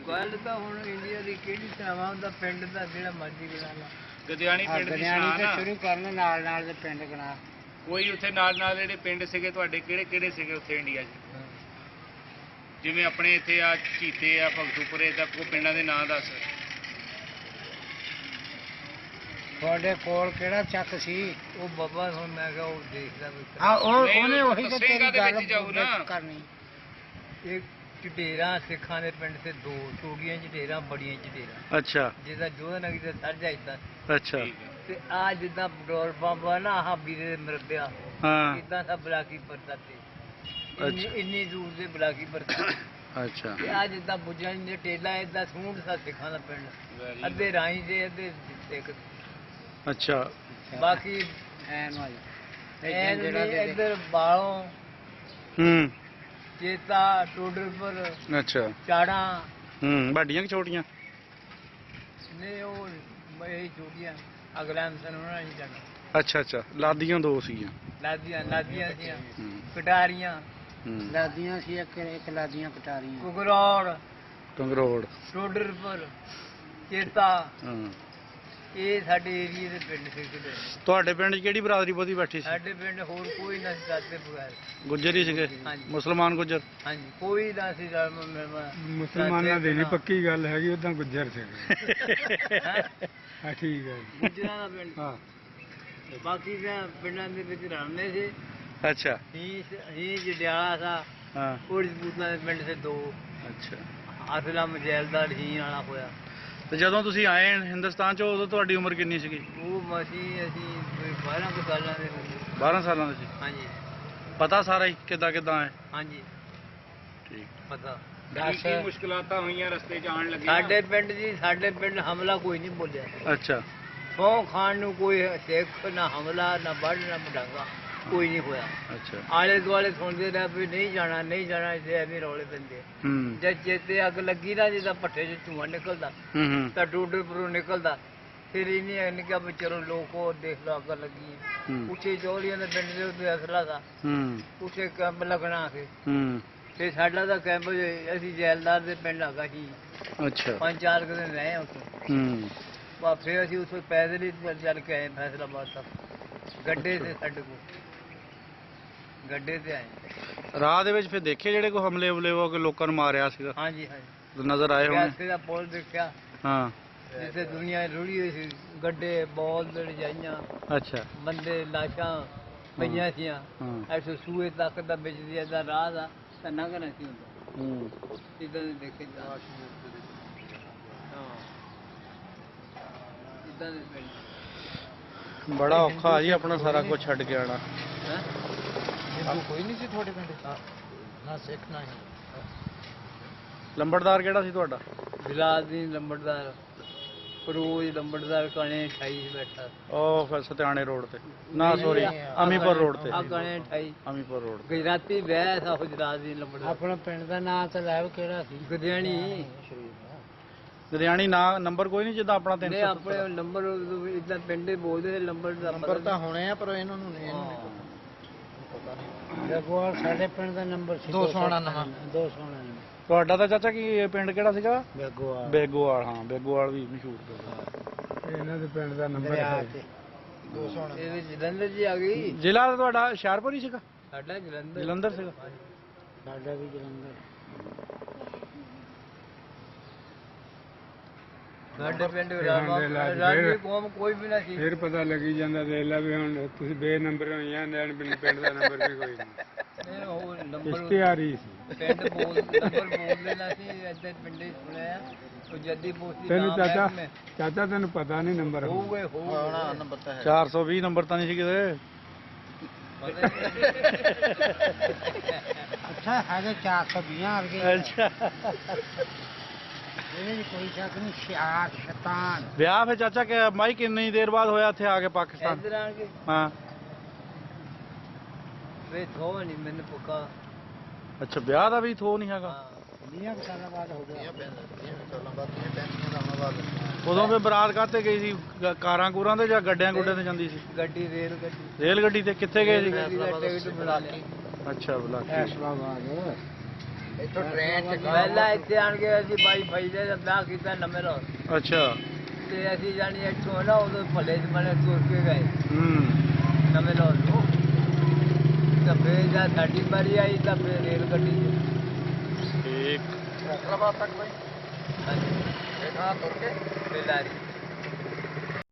ਗੱਲ ਤਾਂ ਹੁਣ ਇੰਡੀਆ ਦੀ ਕਿਹੜੀ ਥਾਵਾਂ ਦਾ ਪਿੰਡ ਦਾ ਜਿਹੜਾ ਮਰਜ਼ੀ ਬਣਾ ਲਾ। ਗਦਿਆਣੀ ਪਿੰਡ ਦੀ ਸੁਣਾ ਨਾ। ਸ਼ੁਰੂ ਕਰਨ ਨਾਲ ਦੇ ਪਿੰਡ ਬਣਾ। ਕੋਈ ਉੱਥੇ ਨਾਲ ਜਿਹੜੇ ਪਿੰਡ ਸੀਗੇ ਤੁਹਾਡੇ ਕਿਹੜੇ ਸੀਗੇ ਉੱਥੇ ਇੰਡੀਆ 'ਚ? ਜਿਵੇਂ ਆਪਣੇ ਇੱਥੇ ਆ ਝੀਤੇ ਆ, ਭਗਤੂਪੁਰੇ ਦਾ, ਉਹ ਪਿੰਡਾਂ ਦੇ ਨਾਂ ਦੱਸ। ਤੁਹਾਡੇ ਕੋਲ ਕਿਹੜਾ ਚੱਕ ਸੀ? ਉਹ ਬਾਬਾ ਹੁਣ ਮੈਂ ਕਿਹਾ ਉਹ ਦੇਖਦਾ ਉਹਨੇ ਉਹੀ ਤਾਂ ਤੇਰੀ ਗੱਲ ਕਰਨੀ। ਇੱਕ ਚਟੇਰਾ ਸਿੱਖਾਂ ਦੇ ਪਿੰਡ ਤੇ ਦੋ ਛੋਟੀਆਂ ਚਟੇਰਾ ਬੜੀਆਂ ਚਟੇਰਾ। ਅੱਛਾ। ਜਿਹਦਾ ਜੋਧਾ ਨਗਰੀ ਤੇ ਸੜ ਜਾਈਦਾ। ਅੱਛਾ। ਤੇ ਆ ਜਿੱਦਾਂ ਪੈਟਰੋਲ ਪੰਪ ਆ ਨਾ, ਆਹ ਵੀਰੇ ਦੇ ਮਿਰਦਿਆ ਇਦਾਂ ਦਾ ਬਲਾਕੀ ਪਰਦਾ ਤੇ ਇੰਨੀ ਦੂਰ ਦੇ ਬਲਾਕੀ ਪਰਦਾ। ਅੱਛਾ। ਤੇ ਆ ਜਿੱਦਾਂ ਬੁੱਝਾਂ ਦੇ ਟੇਲਾ ਏਦਾਂ ਸੂੰਢ ਸਾ ਸਿੱਖਾਂ ਦਾ ਪਿੰਡ, ਅੱਧੇ ਰਾਈ ਦੇ ਅੱਧੇ ਸਿੱਖ। ਅੱਛਾ। ਬਾਕੀ ਇੱਧਰ ਬਾਲੋਂ ਚੇਤਾ ਟੋਡਰਪੁਰ। ਅੱਛਾ। ਚਾੜਾਂ ਵੱਡੀਆਂ ਕਿ ਛੋਟੀਆਂ? ਨਹੀਂ ਉਹ ਇਹ ਛੋਟੀਆਂ ਅਗਲਾ ਸਨ ਉਹਨਾਂ ਨੇ ਜਾਣਾ। ਅੱਛਾ ਅੱਛਾ। ਲਾਦੀਆਂ ਦੋ ਸੀਗੀਆਂ। ਲਾਦੀਆਂ ਸੀ, ਕਟਾਰੀਆਂ ਲਾਦੀਆਂ ਸੀ, ਇੱਕ ਲਾਦੀਆਂ ਕਟਾਰੀਆਂ। ਕੰਗਰੋੜ ਟੋਡਰਪੁਰ ਚੇਤਾ। ਇਹ ਸਾਡੇ ਏਰੀਏ ਦੇ ਪਿੰਡ ਸੀ। ਤੁਹਾਡੇ ਪਿੰਡ 'ਚ ਕਿਹੜੀ ਬਰਾਦਰੀ ਬਹੁਤੀ ਬੈਠੀ ਸੀ? ਸਾਡੇ ਪਿੰਡ ਹੋਰ ਕੋਈ ਨਾ ਸੀ ਸਾਡੇ ਬਗੈਰ। ਗੁੱਜਰ ਹੀ ਸੀਗੇ? ਮੁਸਲਮਾਨ ਗੁੱਜਰ? ਹਾਂਜੀ, ਕੋਈ ਨਾ ਸੀ। ਮੁਸਲਮਾਨਾਂ ਦੀ ਨਹੀਂ ਪੱਕੀ ਗੱਲ ਹੈਗੀ, ਉਦਾਂ ਗੁੱਜਰ ਸੀਗੇ। ਹਾਂ ਠੀਕ ਹੈ। ਗੁੱਜਰਾਂ ਦਾ ਪਿੰਡ। ਹਾਂ। ਬਾਕੀ ਪਿੰਡਾਂ ਦੇ ਵਿੱਚ ਰਲਦੇ ਸੀ। ਅੱਛਾ। ਹੀ ਜਡਿਆਲਾ ਸਾ। ਹਾਂ। ਕੋੜੀ ਸਪੂਤਾਂ ਦੇ ਪਿੰਡ ਸੇ ਦੋ। ਅੱਛਾ। ਅਸਲਮ ਜੈਲਦਾਰ ਹੀ ਵਾਲਾ ਹੋਇਆ। ਤੇ ਜਦੋਂ ਤੁਸੀਂ ਆਏ ਹਿੰਦੁਸਤਾਨ 'ਚ ਉਦੋਂ ਤੁਹਾਡੀ ਉਮਰ ਕਿੰਨੀ ਸੀਗੀ? ਉਹ ਅਸੀਂ 12 ਕੁ ਸਾਲਾਂ ਦੇ। 12 ਸਾਲਾਂ ਦੇ ਸੀ? ਹਾਂਜੀ। ਪਤਾ ਸਾਰਾ ਹੀ ਕਿੱਦਾਂ ਹੈ? ਹਾਂਜੀ ਠੀਕ ਪਤਾ। ਕੀ ਮੁਸ਼ਕਲਾਤਾਂ ਹੋਈਆਂ ਰਸਤੇ 'ਚ ਆਉਣ ਲੱਗੇ? ਸਾਡੇ ਪਿੰਡ ਹਮਲਾ ਕੋਈ ਨਹੀਂ ਬੋਲਿਆ। ਅੱਛਾ। ਸਹੁੰ ਖਾਣ ਨੂੰ ਕੋਈ ਸਿੱਖ ਨਾ ਹਮਲਾ, ਨਾ ਵੱਢ, ਨਾ ਮਡਾਂਗਾ ਕੋਈ ਨਹੀਂ ਹੋਇਆ। ਅੱਛਾ। ਆਲੇ ਦੁਆਲੇ ਸੁਣਦੇ ਰਹੇ ਵੀ ਨਹੀਂ ਜਾਣਾ ਇੱਥੇ ਐਵੇਂ ਰੌਲੇ ਪੈਂਦੇ। ਜਦ ਚੇਤੇ ਅੱਗ ਲੱਗੀ ਨਾ, ਜਿੱਦਾਂ ਭੱਠੇ 'ਚ ਧੂੰਆਂ ਨਿਕਲਦਾ ਤਾਂ ਟੋਡਰਪੁਰੋਂ ਨਿਕਲਦਾ, ਫਿਰ ਇਹਨੇ ਨਿਕਿਆ ਵੀ ਚਲੋ ਲੋਕੋ ਦੇਖ ਲਓ ਅੱਗ ਲੱਗੀ ਹੈ। ਉੱਥੇ ਚੌਲੀਆਂ ਦੇ ਪਿੰਡ ਦੇ ਉੱਤੇ ਅਸਲਾ ਦਾ ਉੱਥੇ ਕੈਂਪ ਲੱਗਣਾ ਸੀ। ਤੇ ਸਾਡਾ ਤਾਂ ਕੈਂਪ ਅਸੀਂ ਜੈਲਦਾਰ ਦੇ ਪਿੰਡ ਹੈਗਾ ਸੀ। ਅੱਛਾ। 5-4 ਦਿਨ ਰਹੇ ਉੱਥੇ। ਫਿਰ ਅਸੀਂ ਉੱਥੋਂ ਪੈਦਲ ਹੀ ਚੱਲ ਕੇ ਆਏ ਫੈਸਲਾਬਾਦ ਤੱਕ। ਗੱਡੇ ਤੇ ਸਾਡੇ ਕੋਲ ਗੱਡੇ ਤੇ ਆਏ। ਰਾਹ ਦੇ ਵਿੱਚ ਫਿਰ ਦੇਖੇ ਜਿਹੜੇ ਕੋਈ ਹਮਲੇ ਹੋ ਕੇ ਲੋਕਾਂ ਨੂੰ ਮਾਰਿਆ ਸੀਗਾ? ਹਾਂਜੀ ਹਾਂਜੀ ਨਜ਼ਰ ਆਏ ਹੋਣੇ। ਦਾ ਪੁਲ ਦੇਖਿਆ। ਹਾਂ। ਜਿੱਥੇ ਦੁਨੀਆ ਰੁੜੀ ਹੋਈ ਸੀ, ਗੱਡੇ ਬੋਲ ਰਜਾਈਆਂ। ਅੱਛਾ। ਬੰਦੇ ਲਾਸ਼ਾਂ ਪਈਆਂ ਸੀਆਂ। ਐਸੇ ਸੂਏ ਤੱਕ ਦਾ ਵਿੱਚ ਦੀ ਏਦਾਂ ਰਾਹ ਦਾ ਤਾਂ ਲੰਘਣਾ ਸੀ ਹੁੰਦਾ। ਇੱਦਾਂ ਦੇ ਦੇਖੇ ਜਾ। ਹਾਂ ਇੱਦਾਂ ਦੇ ਪਿੰਡ। ਬੜਾ ਔਖਾ ਜੀ ਆਪਣਾ ਸਾਰਾ ਕੁਝ ਛੱਡ ਕੇ ਆਉਣਾ। ਹਿੰਦੂ ਕੋਈ ਨਹੀਂ ਸੀ ਤੁਹਾਡੇ ਪਿੰਡ? ਨਾ ਸਿੱਖ ਨਾ ਹਿੰਦੂ। ਲੰਬੜਦਾਰ ਕਿਹੜਾ ਸੀ ਤੁਹਾਡਾ? ਜਲਾਲਦੀਨ ਲੰਬੜਦਾਰ। ਫਰੋਜ਼ ਲੰਬੜਦਾਰ ਕਣੇ 28 ਬੈਠਾ। ਉਹ ਫਿਰ ਸਤਿਆਣੇ ਰੋਡ ਤੇ ਨਾ, ਸੋਰੀ ਅਮੀਪੁਰ ਰੋਡ ਤੇ। ਕਣੇ 28 ਅਮੀਪੁਰ ਰੋਡ। ਗੁਜਰਾਤੀ ਬਹਿ ਸਾ ਜਲਾਲਦੀਨ ਲੰਬੜਦਾਰ। ਆਪਣਾ ਪਿੰਡ ਦਾ ਨਾਂ ਤਾਂ ਲੈ ਕਿਹੜਾ ਸੀ? ਗਦਿਆਣੀ ਨਾ ਨੰਬਰ ਕੋਈ ਨਹੀਂ ਜਿੱਦਾਂ ਆਪਣਾ 300? ਨਹੀਂ ਆਪਣੇ ਨੰਬਰ ਇਦਾਂ ਪਿੰਡੇ ਬੋਲਦੇ ਨੰਬਰ ਤਾਂ ਹੋਣੇ ਆ, ਪਰ ਇਹਨਾਂ ਨੂੰ ਨਹੀਂ ਪਤਾ ਨਹੀਂ। ਜਗਵਾਲ ਸਾਡੇ ਪਿੰਡ ਦਾ ਨੰਬਰ ਸੀ 299। ਤੁਹਾਡਾ ਤਾਂ ਚਾਚਾ ਕੀ ਪਿੰਡ ਕਿਹੜਾ ਸੀਗਾ? ਬੇਗੋਵਾਲ। ਹਾਂ ਬੇਗੋਵਾਲ ਵੀ ਮਸ਼ਹੂਰ। ਇਹਨਾਂ ਦੇ ਪਿੰਡ ਦਾ ਨੰਬਰ ਹੈ 299। ਇਹ ਜਲੰਧਰ ਜੀ ਆ ਗਈ। ਜ਼ਿਲ੍ਹਾ ਤੁਹਾਡਾ ਹੁਸ਼ਿਆਰਪੁਰ ਹੀ ਸੀਗਾ? ਸਾਡਾ ਜਲੰਧਰ ਸੀਗਾ। ਸਾਡਾ ਵੀ ਜਲੰਧਰ। ਸਾਡੇ ਪਿੰਡ ਰਾਜੀ ਕੌਮ ਕੋਈ ਵੀ ਨਾ ਸੀ। ਫਿਰ ਪਤਾ ਲੱਗੀ ਜਾਂਦਾ ਦੇਖ ਲੈ ਵੀ ਹੁਣ ਤੁਸੀਂ ਬੇਨੰਬਰ ਹੋਈਆਂ ਪਿੰਡ ਦਾ ਨੰਬਰ ਵੀ ਕੋਈ ਨਹੀਂ। ਉਹ ਨੰਬਰ ਇਸ਼ਤਿਹਾਰੀ ਸੀ। ਪਿੰਡ ਨੰਬਰ ਬੋਲ ਲੈਣਾ ਸੀ। ਇੱਧਰ ਪਿੰਡੇ ਸੁਣਿਆ ਉਹ ਜੱਦੀ ਪੋਸਟੀ। ਤੈਨੂੰ ਚਾਚਾ ਤੈਨੂੰ ਪਤਾ ਨਹੀਂ ਨੰਬਰ ਹੋਊਗਾ ਨੰਬਰ ਤਾਂ 420 ਨੰਬਰ ਤਾਂ ਨਹੀਂ ਸੀ ਕਿਤੇ। ਅੱਛਾ ਹੈਗੇ 420 ਆ ਗਏ। ਅੱਛਾ। ਕੋਈ ਸ਼ੱਕ ਨਹੀਂ। ਸ਼ੈਤਾਨ ਵਿਆਹ ਫਿਰ ਚਾਚਾ ਕਿ ਮਾਈ ਕਿੰਨੀ ਦੇਰ ਬਾਅਦ ਹੋਇਆ ਇੱਥੇ ਆ ਕੇ ਪਾਕਿਸਤਾਨ? ਇੱਧਰ ਆ ਕੇ? ਹਾਂ ਵੇ ਥੋ ਨਹੀਂ ਮੈਨੂੰ ਪੱਕਾ। ਅੱਛਾ ਵਿਆਹ ਦਾ ਵੀ ਥੋ ਨਹੀਂ ਹੈਗਾ? 20 ਸਾਲਾਂ ਬਾਅਦ ਹੋ ਗਿਆ। 20 ਸਾਲਾਂ ਬਾਅਦ। ਉਦੋਂ ਫਿਰ ਬਰਾਤ ਕਾਹਤੇ ਗਈ ਸੀ? ਕਾਰਾਂ ਕੂਰਾਂ ਤੇ ਜਾਂ ਗੱਡਿਆਂ ਗੁੱਡਿਆਂ ਤੇ ਜਾਂਦੀ ਸੀ? ਗੱਡੀ ਰੇਲ ਗੱਡੀ ਤੇ। ਕਿੱਥੇ ਗਏ ਸੀ? ਅੱਛਾ ਬਲਾਕੀ। ਇੱਥੋਂ ਟ੍ਰੇਨ ਚ ਪਹਿਲਾਂ ਇੱਥੇ ਆਣ ਕੇ ਅਸੀਂ ਬਾਈ ਫੈਜੇ ਦਾ ਵਿਆਹ ਕੀਤਾ ਨਵੇਂ ਲਾਹੌਰ ਅੱਛਾ ਤੇ ਅਸੀਂ ਜਾਣੀ ਇੱਥੋਂ ਨਾ ਉਦੋਂ ਭੱਲੇ ਚ ਮਨੇ ਤੁਰ ਕੇ ਗਏ ਨਵੇਂ ਲਾਹੌਰ ਤੋਂ ਤਾਂ ਫਿਰ ਜਦ ਸਾਡੀ ਵਾਰੀ ਆਈ ਤਾਂ ਫਿਰ ਰੇਲ ਗੱਡੀ ਠੀਕ ਹੈਦਰਾਬਾਦ ਤੱਕ ਬਈ ਹਾਂਜੀ ਇਹ ਥਾਂ ਤੁਰ ਕੇ ਬੇਲਾਰੀ